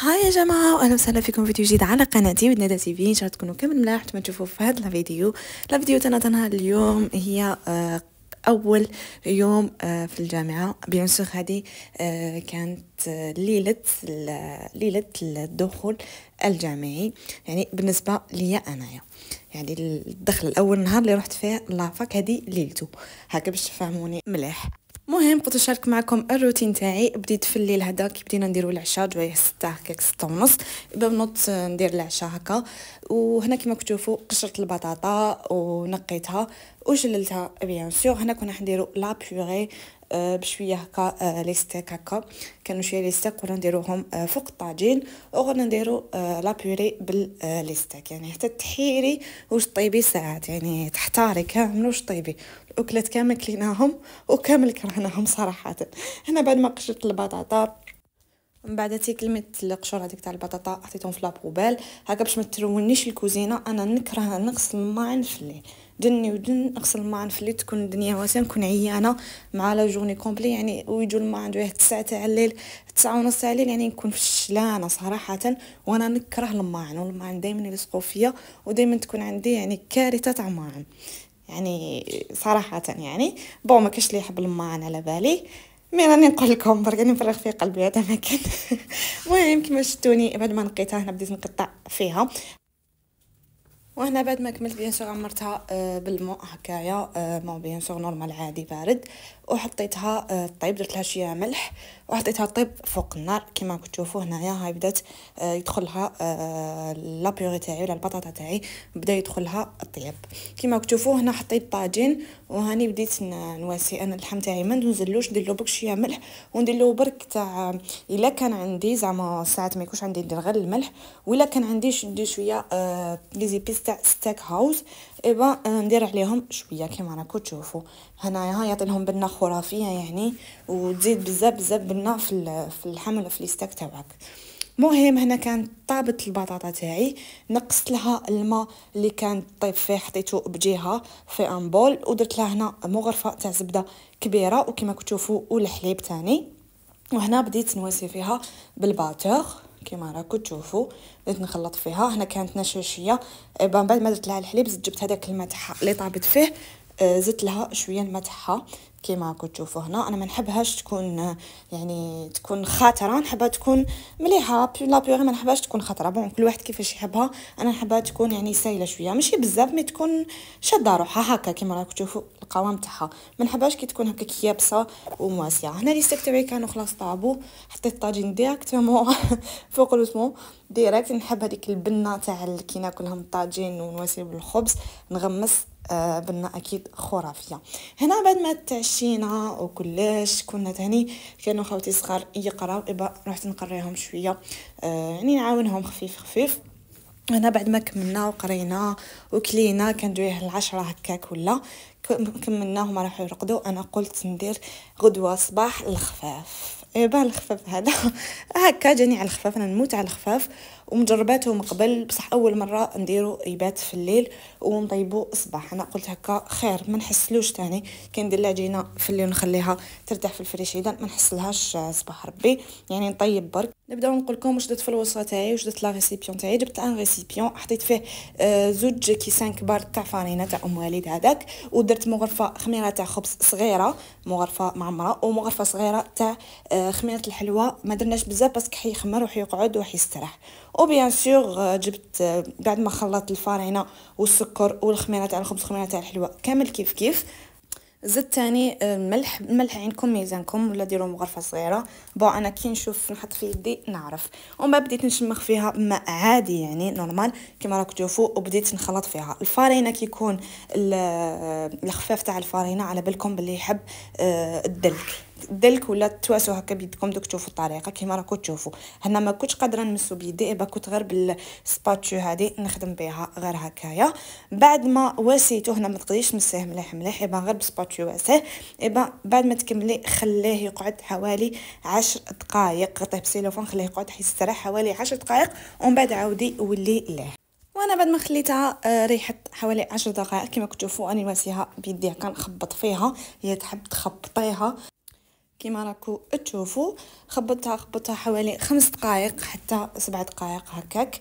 هاي يا جماعه واهلا وسهلا فيكم فيديو جديد على قناتي ودنا تي في. ان شاء الله تكونوا كامل ملاح ما تشوفوا في هذا الفيديو تاعنا اليوم هي اول يوم في الجامعه. بيان سور هذه كانت ليله الدخول الجامعي، يعني بالنسبه ليا انايا، يعني الدخل الاول نهار اللي رحت فيه لافاك هذه ليلته هكا باش تفهموني مليح. مهم قلت نشارك معكم الروتين تاعي. بديت في الليل هداك بدينا نديرو العشاء جويه 6 هكاك 6 ونص، بنوض ندير العشاء هكا. وهنا كما كتشوفوا قشرت البطاطا ونقيتها وجللتها. بيان سور هنا كنا نديرو لا بيغي بشويه هكا لي ستيك هكا، كانوا شويه لي ستيك ولا نديروهم فوق الطاجين وغادي نديرو لا بيوري باللي ستيك، يعني حتى تحيري واش طيبي ساعات، يعني تحتاري كامل واش طيبي. الاكلات كامل كليناهم وكامل كرهناهم صراحه. هنا بعد ما قشرت البطاطا من بعد كلمت القشور هذيك تاع البطاطا حطيتهم في لابوبال هكا باش ما ترونيش الكوزينه. انا نكره نغسل الماعن في الليل، دني ودن نغسل الماعن في الليل، تكون الدنيا واسعه نكون عيانه مع لا جورني كومبلي، يعني ويجوا الماعن جويه 9 تاع الليل 9 ونص تاع الليل، يعني نكون في الشلانه صراحه. وانا نكره الماعن والماعن دائما يلصقوا فيا ودائما تكون عندي يعني كارثه تاع ماعن، يعني صراحه. يعني ما كاش اللي يحب الماعن على بالي، مي راني نقول لكم برك راني نفرغ في قلبي هذا ما كان. المهم كيما شفتوني بعد ما نقيتها هنا بديت نقطع فيها، وهنا بعد ما كملت بيان سور عمرتها بالماء هكايا، ماء بيان سور نورمال عادي بارد، وحطيتها طيب، درت لها شويه ملح وحطيتها طيب فوق النار. كما كتشوفوا هنايا هاي بدات يدخلها لا بيوري تاعي ولا البطاطا تاعي بدا يدخلها الطياب. كما كتشوفوا هنا حطيت طاجين وهاني بديت نواسي. انا اللحم تاعي ما ننزلوش، ندير له برك شويه ملح وندير له برك تاع الا كان عندي زعما ساعات ما يكونش عندي ندير غير الملح، ولا كان عندي ندير شويه لي زيبيس تاع ستيك هاوس ايبا ندير عليهم شويه كما راكم تشوفوا. هنايا يعطي لهم بنه خرافيه يعني، وتزيد بزاف بنه في اللحم ولا في الستيك تاعك. مهم هنا كانت طابت البطاطا تاعي، نقصت لها الماء اللي كان طيب فيه حطيته بجهه في ان بول، ودرت لها هنا مغرفه تاع زبده كبيره وكما كتشوفوا والحليب تاني. وهنا بديت نواسي فيها بالباتور كما راكم تشوفوا، بديت نخلط فيها. هنا كانت نشاشيه بعد ما درت لها الحليب زدت جبت هذاك الماء تاعها اللي طابت فيه، زدت لها شويه الماء تاعها كما راكم تشوفوا. هنا انا ما نحبهاش تكون يعني تكون خاطره، نحبها تكون مليحه لا بيغي، ما نحبهاش تكون خاطره. بون كل واحد كيفاش يحبها، انا نحبها تكون يعني سايله شويه ماشي بزاف، مي تكون شاده روحها هكا كما راكم تشوفوا القوام تاعها. ما نحبهاش كي تكون هكاك يابسه ومواسيه. هنا لي ستيك تاعي كانوا خلاص طابوا، حطيت الطاجين ديريكتومون فوق الوسمو ديريكت. نحب هذيك البنه تاع كي ناكلهم الطاجين ونواسي بالخبز نغمس بنه اكيد خرافيه. هنا بعد ما تعشينا وكلش كنا تاني كانوا خوتي صغار يقراو، رحت نقريهم شويه يعني نعاونهم خفيف خفيف. انا بعد ما كملنا وقرينا وكلينا كان جويه 10 هكاك ولا كملنا هما راحوا يرقدوا، انا قلت ندير غدوه صباح الخفاف. الخفاف هذا هكا جاني على الخفاف، انا نموت على الخفاف ومجرباتهم قبل، بصح اول مره نديرو يبات في الليل ونطيبو الصباح. انا قلت هكا خير ما نحسلوش تاني كي ندير العجينه في الليل نخليها ترتاح في الفريشيدان ما نحسلهاش صباح ربي، يعني نطيب برك. نبداو نقول لكم واش درت في الوصفه تاعي، واش درت لا ريسيبيون تاعي. جبت ان ريسيبيون حطيت فيه زوج كيسان كبار تاع فارينه تاع ام وليد هذاك، ودرت مغرفه خميره تاع خبز صغيره، مغرفه معمره، ومغرفه صغيره تاع خميره الحلوى. ما درناش بزاف باسكو حيخمر وحيقعد وحيستراح. وبيان سور جبت بعد ما خلطت الفارينه والسكر والخميره تاع الخبز والخميره تاع الحلوى كامل كيف كيف، زدت تاني الملح عندكم ميزانكم ولا ديروا مغرفه صغيره. انا كي نشوف نحط في يدي نعرف، ومن بعد بديت نشمخ فيها ماء عادي يعني نورمال كما راكم تشوفوا، وبديت نخلط فيها الفارينه. كي يكون الخفاف تاع الفارينه على بالكم باللي يحب الدلك ولا تواسو هكا بيدكم دوك تشوفوا الطريقه كيما راكم تشوفوا. هنا ما كنتش قادره نمسو بيدي كنت غير بالسباتشو هذه نخدم بها غير هكايا. بعد ما واسيته هنا ما تقدريش تمسيه مليح غير بالسباتشو واسيه. بعد ما تكملي خليه يقعد حوالي 10 دقائق، غطيه بسيلوفون خليه يقعد يستراح حوالي 10 دقائق ومن بعد عاودي ولي ليه. وانا بعد ما خليتها ريحت حوالي 10 دقائق كما كتشوفوا اني واسيها بيدي كنخبط فيها، هي تحب تخبطيها كيما راكو تشوفوا خبطتها حوالي 5 دقائق حتى 7 دقائق هكاك،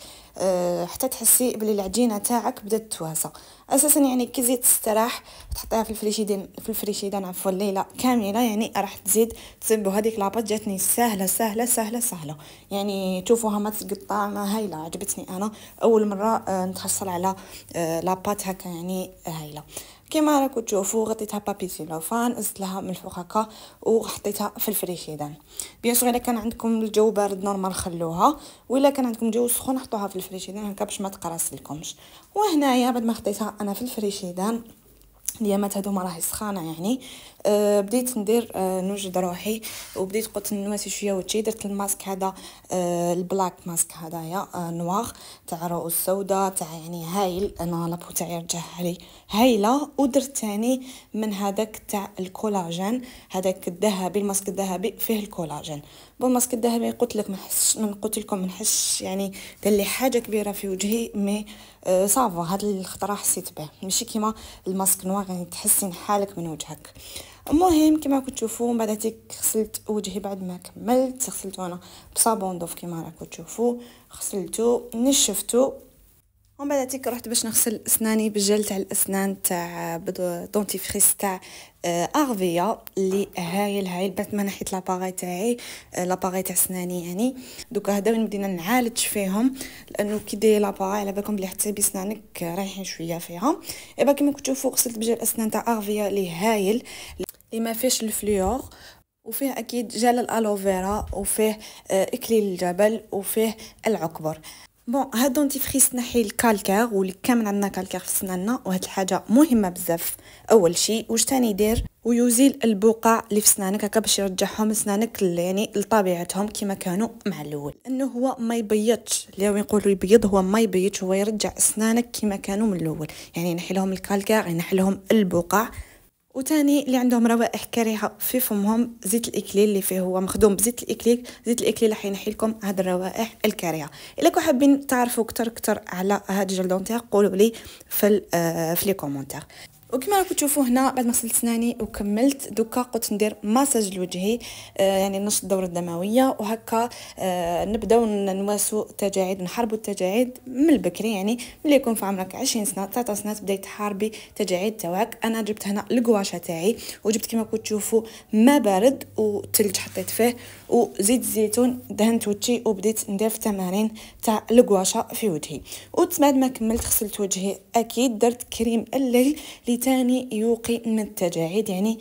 حتى تحسي بلي العجينه تاعك بدات تواسى. اساسا يعني كي زيد تستراح تحطيها في الفريشيدان عفوا الليله كامله، يعني راح تزيد تصيبوا هذيك لاباط جاتني سهله سهله سهله سهله، يعني تشوفوها ما تقطع، ما هايله، عجبتني انا اول مره نتحصل على لاباط هكا يعني هايله. كما راكم تشوفوا غطيتها بابي سيلوفان، زدت لها من الفوق هكا وحطيتها في الفريشيدان. بيان سور الا كان عندكم الجو بارد نورمال خلوها، ولا كان عندكم جو سخون حطوها في الفريشيدان هكا باش ما تقراص لكمش. وهنايا بعد ما خطيتها انا في الفريشيدان اليامات هذوما راهي سخانه يعني، بديت ندير نوجد روحي، وبديت قلت نواسي شويه وجهي. درت الماسك هذا البلاك ماسك هذايا نوار تاع رؤوس سوداء تاع يعني هايل، انا لابو تاعي رجعها لي هايله. ودرت ثاني من هذاك تاع الكولاجين، هذاك الذهبي، الماسك الذهبي فيه الكولاجين. بالماسك الذهبي قلت لكم ما نحسش يعني دار لي حاجه كبيره في وجهي، مي صافا هاد الخطره حسيت به، ماشي كيما الماسك نوار يعني تحسين حالك من وجهك. المهم كما راكم تشوفوا بعد هيك غسلت وجهي بعد ما كملت، غسلته انا بصابون ضوف كما راكم تشوفوا، غسلته نشفته. ومن بعد هيك رحت باش نغسل اسناني بالجل تاع الاسنان تاع دونتيفريس تاع ارفيا اللي هايل بعد ما نحيت لاباغي تاعي، لاباغي تاع اسناني يعني. دوكا هذا وين بدينا نعالج فيهم، لانه كي دير لاباغي على بالكم بلي حتى بسنانك رايحين شويه فيها. ايبا كما كتشوفوا غسلت بجل الاسنان تاع ارفيا اللي هايل، اللي ما فيش الفليور، وفيه اكيد جل الالوفيرا، وفيه اكليل الجبل، وفيه العكبر. بون هاد دونتيفريس نحي الكالكير، واللي كامل عندنا كالكير في سناننا، وهاد الحاجه مهمه بزاف. اول شيء واش تاني يدير ويزيل البقع اللي في سنانك هكا باش يرجعهم سنانك يعني لطبيعتهم كما كانوا مع الاول، انه هو ما يبيضش، اللي يقولوا يبيض هو ما يبيضش، هو يرجع اسنانك كما كانوا من الاول، يعني ينحي لهم الكالكير، ينحي لهم البقع. وتاني اللي عندهم روائح كريهه في فمهم، زيت الاكليل اللي فيه هو مخدوم بزيت الاكليل، زيت الاكليل راح ينحي لكم هاد الروائح الكريهه. الا كنتو حابين تعرفوا اكثر على هاد الجل دونتير قولوا لي في لي كومونتير. وكما راكم تشوفوا هنا بعد ما غسلت سناني وكملت، دوكا قلت ندير مساج لوجهي، يعني نشط الدوره الدمويه، وهكا نبداو نواسو التجاعيد، نحاربوا التجاعيد من البكري، يعني ملي يكون في عمرك 20 سنه 3 سنوات بداي تحاربي التجاعيد تاعك. انا جبت هنا الكواشا تاعي، وجبت كما راكم تشوفوا ماء بارد وثلج حطيت فيه، وزيت الزيتون دهنت وجهي، وبديت ندير في تمارين تاع الكواشا في وجهي. وبعد ما كملت غسلت وجهي اكيد درت كريم الليل اللي تاني يوقي من التجاعيد، يعني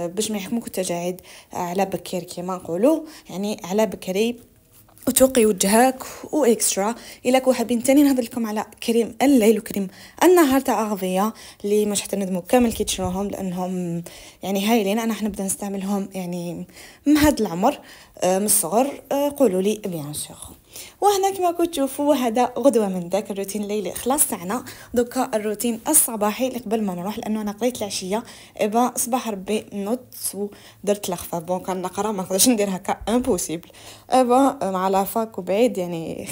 باش ما يحكموك التجاعيد على بكير كما نقولوا، يعني على بكري وتوقي وجهك واكسترا. الا كنتو حابين تاني نهضر لكم على كريم الليل وكريم النهار تاع اغفيا اللي مش حتى ندموا كامل كي تشروهم، لانهم يعني هايلين. انا حنبدا نستعملهم يعني من هذا العمر من الصغر، قولوا لي بيان سور. وهنا كما كنتوا تشوفوا هذا غدوه من داك الروتين الليلي خلاص تاعنا. دوكا الروتين الصباحي اللي قبل ما نروح، لانه انا قريت العشيه ايبا صباح ربي نوض ودرت الخفه. بون كان نقرا ما نقدرش ندير هكا امبوسيبل ايبا مع لافاك وبعيد يعني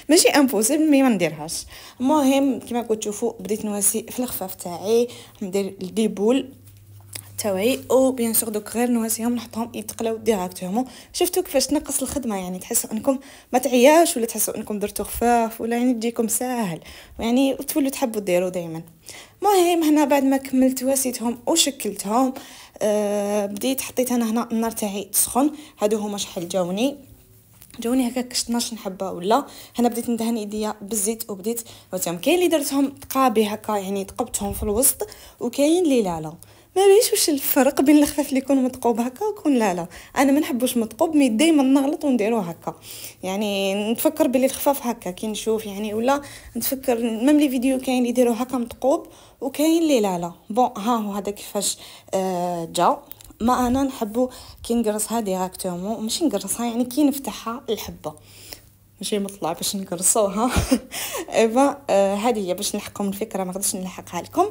ماشي امبوسيبل مي ما نديرهاش. المهم كما كنتوا تشوفوا بديت نواسي في الخفاف تاعي، ندير الديبول تاوعي، او بيان سور دوك غير نواسيهم نحطهم يتقلاو ديراكتومون. شفتوا كيفاش تنقص الخدمه، يعني تحسوا انكم ما تعياش، ولا تحسوا انكم درتوا خفاف، ولا يعني تجيكم ساهل، يعني تولوا تحبوا ديروا دائما. المهم هنا بعد ما كملت واسيتهم وشكلتهم، بديت حطيت انا هنا النار تاعي تسخن. هادو هما شحال جاوني هكاك 12 حبه ولا. هنا بديت ندهن ايديا بالزيت وبديت وتم. كاين اللي درتهم تقابي هكا يعني تقبتهم في الوسط، وكاين اللي لا ما بيش واش الفرق بين الخفاف اللي يكون مطقوب هكا ويكون لا. انا ما نحبوش مطقوب، مي دائما نغلط ونديرو هكا، يعني نتفكر بلي الخفاف هكا كي نشوف يعني، ولا نتفكر ميم لي فيديو كاين اللي يديروا هكا مطقوب وكاين اللي لا. بون ها هو هذا كيفاش جا. ما انا نحبو كي نقرصها ديراكتومون، ماشي نقرصها يعني كي نفتحها الحبه، ماشي مطلع باش نقرصوها ايوا هذه هي باش نلحقكم الفكره، ما قدرتش نلحقها لكم.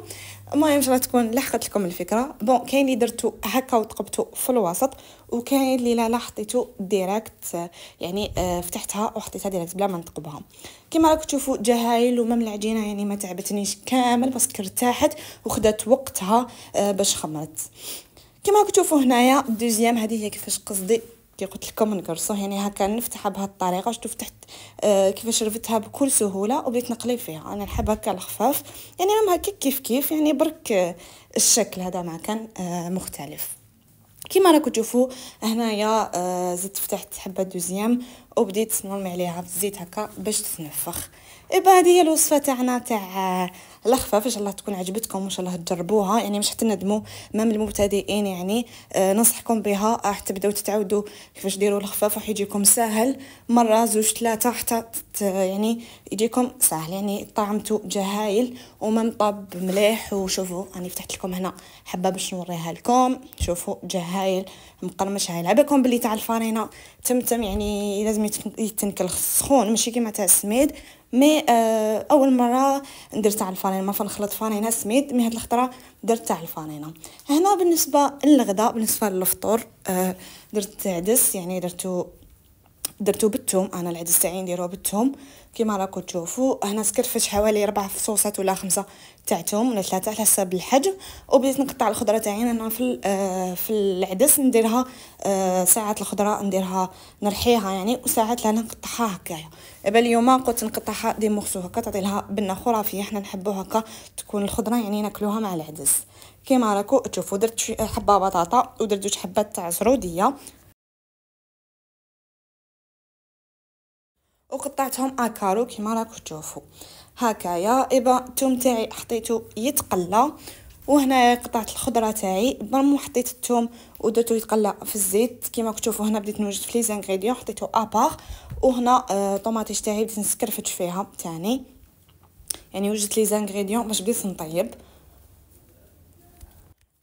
المهم ان شاء الله تكون لحقت لكم الفكره. بون كاين اللي درتو هكا وتقبتو في الوسط، وكاين اللي لا حطيتو ديريكت، يعني فتحتها وحطيتها ديريكت بلا ما نتقبها. كما راكم تشوفوا جهايل ومام العجينه يعني ما تعبتنيش كامل، بس ارتاحت وخدت وقتها باش خمرت. كما راكم تشوفوا هنايا الدوزيام هذه هي كيفاش قصدي كي قلت لكم نقرصوه، يعني هكا نفتحها بهذه الطريقه. شفتوا فتحت كيفاش رفتها بكل سهوله وبديت نقلب فيها. انا نحب هكا الخفاف، يعني مام هكا كيف يعني برك الشكل هذا ما كان مختلف. كيما راكم تشوفوا هنايا زدت فتحت حبه دوزيام وبديت نرمي عليها في الزيت هكا باش تتنفخ. ايبا هذه هي الوصفه تاعنا تاع الخفاف. ان شاء الله تكون عجبتكم وان شاء الله تجربوها، يعني مش حتندموا مام المبتدئين، يعني ننصحكم بها حتى تبداو تتعودوا كيفاش ديروا الخفاف، راح يجيكم ساهل مره زوج ثلاثه حتى يعني يجيكم ساهل، يعني طعمته جهايل ومام طاب مليح. وشوفوا راني فتحت لكم هنا حبه باش نوريها لكم، شوفوا جهايل مقرمش. هاي لعبكم باللي تاع الفارينه تمتم، يعني لازم يتنكل سخون ماشي كيما تاع السميد. مي اول مره ندير تاع الفارينه، ما فنخلط فارينه سميد، مي هاد الخطره درت تاع الفارينه. هنا بالنسبه للغداء، بالنسبه للفطور درت عدس، يعني درتو بالثوم. انا العدس تاعي نديروه بالثوم كيما راكم تشوفوا. هنا سكرفت حوالي 4 فصوصات ولا 5 تاع ثوم ولا 3 على حسب الحجم، وبديت نقطع الخضره تاعي. انا في العدس نديرها ساعات الخضره نديرها نرحيها يعني، وساعات لا نقطعها هكايا. دابا اليوم قلت نقطعها دي مورسو هكا تعطي لها بنه خرافيه. حنا نحبوا هكا تكون الخضره يعني ناكلوها مع العدس. كيما راكم تشوفوا درت حبه بطاطا ودرت 2 حبات تاع زروديه وقطعتهم اكارو كيما راكم تشوفوا هكايا. ايبا الثوم تاعي حطيته يتقلى، وهنا قطعت الخضره تاعي برمو حطيت الثوم ودرتو يتقلى في الزيت. كيما راكم تشوفوا هنا بديت نوجد في لي زانغريديون حطيته ابار. وهنا طوماطيش تاعي بديت نسكرفت فيها تاني، يعني وجدت لي زانغريديون باش بديت نطيب.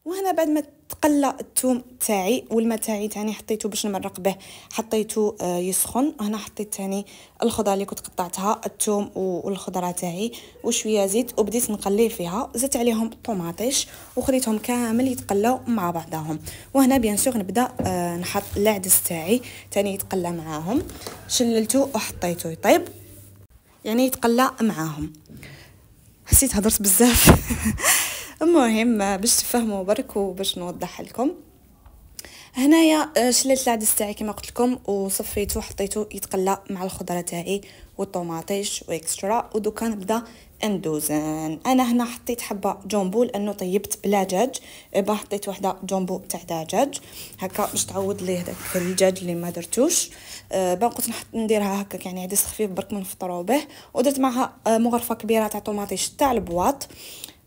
وهنا بعد ما تقلى الثوم تاعي والماء تاعي تاني حطيته باش نمرق به، حطيته يسخن. هنا حطيت تاني الخضره اللي كنت قطعتها الثوم والخضره تاعي وشويه زيت وبديت نقلي فيها. زدت عليهم طوماطيش وخليتهم كامل يتقلاو مع بعضهم. وهنا بيان سور نبدا نحط العدس تاعي تاني يتقلى معاهم، شللته وحطيته يطيب يعني يتقلى معاهم. حسيت هضرت بزاف المهم باش تفهموا برك وباش نوضح لكم. هنايا شللت العدس تاعي كما قلت لكم وصفيته وحطيته يتقلى مع الخضره تاعي والطوماطيش واكسترا. ودوكا نبدا ندوزن. انا هنا حطيت حبه جامبو لانه طيبت بلا دجاج، با حطيت وحده جامبو تاع دجاج هكا باش تعوض ليه داك الدجاج اللي ما درتوش. با قلت نديرها هكا يعني عدس خفيف برك نفطروا به. ودرت معها مغرفه كبيره تاع طوماطيش تاع البواط،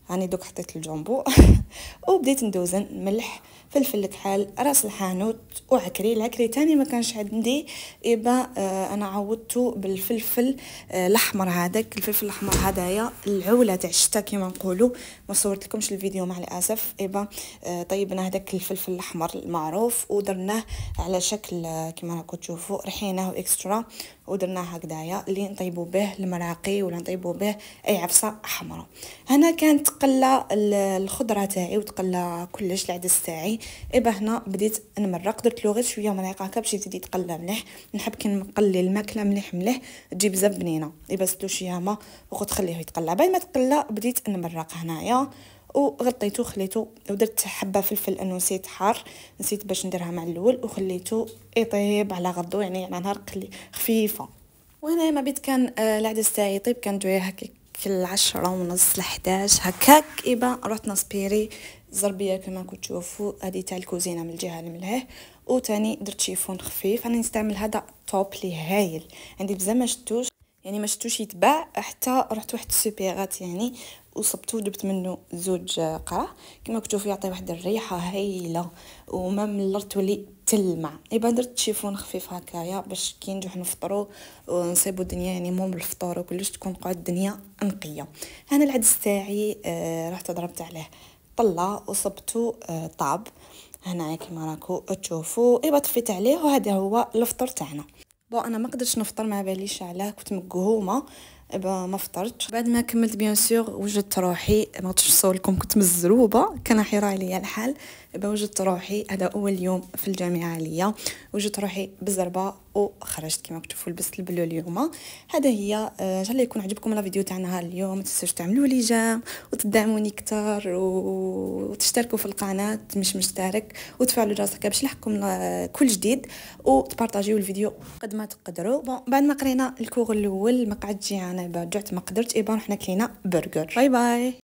هاني دوك حطيت الجامبو وبديت ندوزن ملح فلفل كحل راس الحانوت وعكري. العكري تاني ما كانش عندي، يبا انا عوضته بالفلفل الاحمر. هذاك الفلفل الاحمر هدايا العوله تاع الشتا كيما نقولوا. ما صورت لكمش الفيديو مع الاسف. يبا طيبنا هذاك الفلفل الاحمر المعروف ودرناه على شكل كيما راكم تشوفوا، رحيناه اكسترا ودرناه هكذايا اللي نطيبوا به المراقي ولا نطيبوا به اي عفسه حمراء. هنا كانت تقلى الخضره تاعي وتقلى كلش العدس تاعي. ايبا هنا بديت نمرق، درت له غير شويه مريقه هكا باش يزيد يتقلى مليح. نحب كي نقلي الماكله مليح تجي بزاف بنينه. ايبا زدتو شويه ما وقلت خليه يتقلى. بعد ما تقلى بديت نمرق هنايا وغطيته خليته. ودرت حبه فلفل لانه نسيت حار، نسيت باش نديرها مع الاول وخليته يطيب على غضو يعني على نار خفيفه. وهنا ما بيت كان العدس تاعي يطيب كان جويه هكاك 10:30 ل11 هكاك. ايبا رحت نصبيري زربيه كما كنت تشوفوا هذه تاع الكوزينه من الجهه الملهيه. وتاني درت شيفون خفيف. انا نستعمل هذا توب لي هايل عندي بزاف ما شفتوش، يعني ما شفتوش يتباع. حتى رحت واحد السوبيرات يعني وصبتو جبت منه 2 قرع كما كنتو يعطي واحد الريحه هايله وما من الارض تولي تلمع. يبقى درت شيفون خفيف هكايا باش كي نجوح نفطروا ونصيبوا الدنيا يعني مو بالفطور وكلش تكون قاعد الدنيا نقيه. انا العدس تاعي رحت ضربت عليه طله وصبتو طاب هنا كما راكو تشوفوا. ايبا طفيت عليه وهذا هو الفطور تاعنا. انا ما قدرتش نفطر، ما باليش علاه كنت مقهومه. ما فطرت. بعد ما كملت بيان سور وجدت روحي، ما غاديش نصور لكم كنت مزروبه، كان حيرة عليا الحال. وجدت روحي هذا اول يوم في الجامعه ليا، وجدت روحي بزربه وخرجت كما كتشوفوا لبست البلو اليوم. هذا هي. ان شاء الله يكون عجبكم لا فيديو تاع نهار اليوم. ما تنسوش تعملوا لي جيم وتدعموني اكثر وتشتركوا في القناه مش مشترك وتفعلوا الجرس باش يلحقكم كل جديد، وتبارطاجيو الفيديو قد ما تقدروا. بعد ما قرينا الكور الاول ما قعدتش جيعانه، بعد جعت ما قدرت، رحنا كلينا برجر. باي باي.